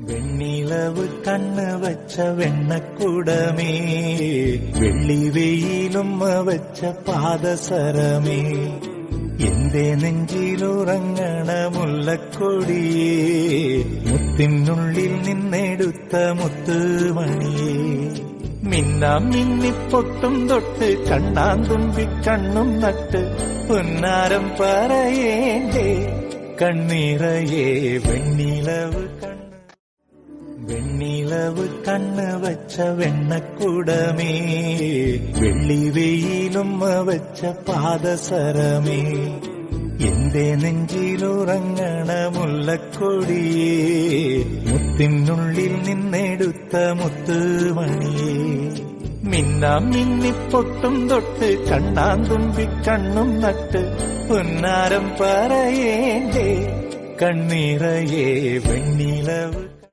വെണ്ണിലവ് കണ്ണ് വച്ച വെണ്ണക്കുടമേ, വെള്ളി വെയിലുമ്മ വച്ച പാദസരമേ, എന്റെ നെഞ്ചിലുറങ്ങണ മുല്ലക്കൊടിയേ, മുത്തിനുള്ളിൽ നിന്നെടുത്ത മുത്തുമണിയേ, മിന്നാം മിന്നിപ്പൊട്ടും തൊട്ട് കണ്ണാന്തുമ്പി കണ്ണും നട്ട് പൊന്നാരം പറയേണ്ടേ കണ്ണീറയേ. വെണ്ണിലവ് കണ്ണ് വച്ച വെണ്ണക്കുടമേ, വെള്ളി വെയിലുമ്മ വച്ച പാദസരമേ, എന്റെ നെഞ്ചിലുറങ്ങണ മുല്ലക്കൊടിയേ, മുത്തിനുള്ളിൽ നിന്നെടുത്ത മുത്തുമണിയേ, മിന്നാം മിന്നിപ്പൊട്ടും തൊട്ട് കണ്ണാന്തുമ്പി കണ്ണും നട്ട് പൊന്നാരം പറയേണ്ടേ കണ്ണീറയേ. വെണ്ണിലവ്